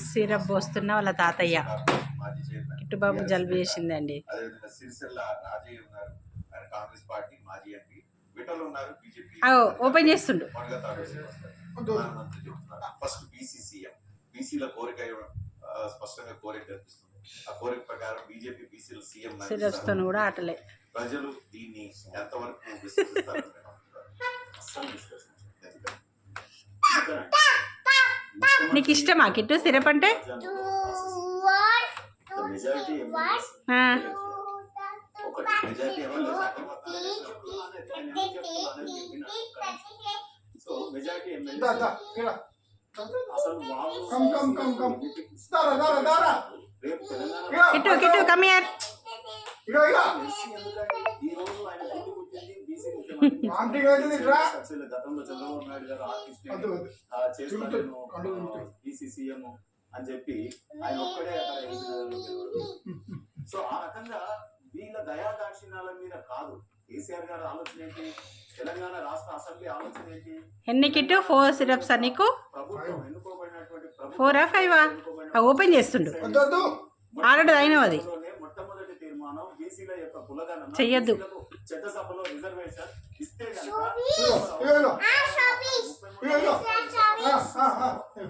Syrup పోస్తున్న వాళ్ళ తాతయ్య కిట్టుబాబు జలుబు చేసిందండి. ఓపెన్ చేస్తుండు. ఫస్ట్ బీసీల కోరిక స్పష్టంగా కోరిక కనిపిస్తుంది. ఆ కోరిక ప్రకారం బీజేపీ బీసీల సీఎం సిరప్స్తో కూడా ఆటలే. ప్రజలు దీన్ని ఎంతవరకు విశ్వసిస్తారు? నీకు ఇష్టమా కిట్టు సిరప్ అంటే? Kittu Kittu come here. అని చెప్పి ఆయన ఒక్కడే. సో ఆ రకంగా వీళ్ళ దయాదాక్షిణ్యాల మీద కాదు కేసీఆర్ గారు ఆలోచన ఏంటి, తెలంగాణ రాష్ట్ర అసెంబ్లీ ఆలోచన ఏంటి? ఎన్ని కిట్టు 4 సిరప్స్ నీకు? ప్రభుత్వం ఎన్నుకోబడినటువంటి 4 ఆ 5 ఓపెన్ చేస్తుండు. ఆల్రెడీ అయినవి అది మొట్టమొదటి తీర్మానం బీసీల యొక్క కులగణన చెయ్యొద్దు. చట్టసభలో రిజర్వేషన్ ఇస్తే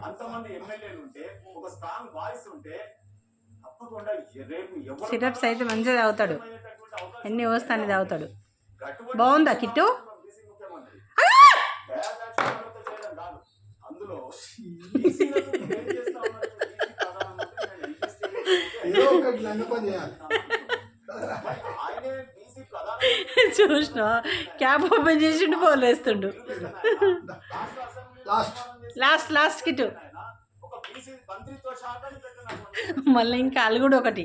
అంతమంది ఎమ్మెల్యేలు ఉంటే ఒక స్ట్రాంగ్ వాయిస్ ఉంటే తప్పకుండా రేపు సిరప్స్ అయితే మంచిగా తాగుతాడు. ఎన్ని వస్తాయని తాగుతాడు. బాగుందా కిట్టు? అందులో చూసిన క్యాబ్ ఓపెన్ చేసిండు, పోలేస్తుండు. Last kit. మళ్ళీ ఇంకా అలుగుడు ఒకటి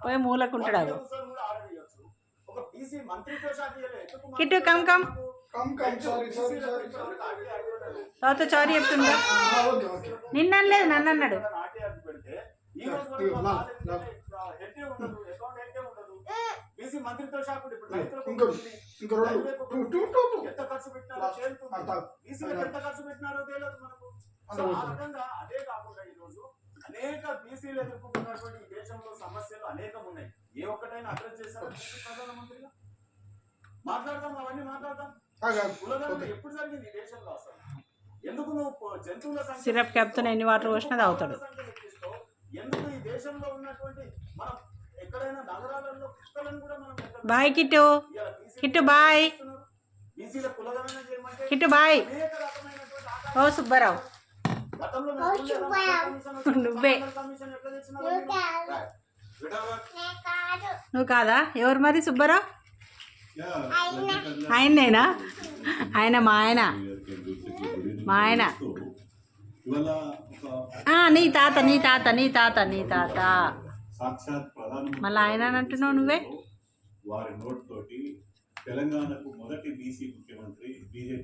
పోయి మూలకుంటాడు. Kit come come. తర్వాత చారీ చెప్తుండా. నిన్నలేదు నన్ను అన్నాడు. మంత్రిత్వ శాఖ ఎంత ఖర్చు పెట్టినారో తెలియదు మనకు. సో ఆ రకంగా అదే కాకుండా ఈరోజు అనేక బీసీలు ఎదుర్కొంటున్నటువంటి ఈ దేశంలో సమస్యలు అనేకం ఉన్నాయి. ఏ ఒక్కటైనా అడ్రస్ చేశారు ప్రధానమంత్రిగా? మాట్లాడదాం, అవన్నీ మాట్లాడదాం. కులగణన ఎప్పుడు జరిగింది ఈ దేశంలో అసలు? ఎందుకు నువ్వు జంతువుల సిరప్ క్యాప్తో ఎన్ని వాటర్ పోసినా తాగుతాడు. ఎందుకు ఈ దేశంలో ఉన్నటువంటి మనం ఎక్కడైనా నగరాలలో కుక్కలను కూడా మనం బాయ్ కిట్టు. Kit bye. బీసీల కులగణన చేయమంటే కిట్టు బాయ్. అనేక రకమైనటువంటి ఓ సుబ్బారావు నువ్వే. నువ్వు కాదా? ఎవరు మరి సుబ్బారావు? ఆయనేనా? ఆయన మా ఆయన నీ తాత మళ్ళీ ఆయన అంటున్నావు నువ్వే. వారి నోట్ తోటి తెలంగాణకు మొదటి బీసీ ముఖ్యమంత్రి బీజేపీ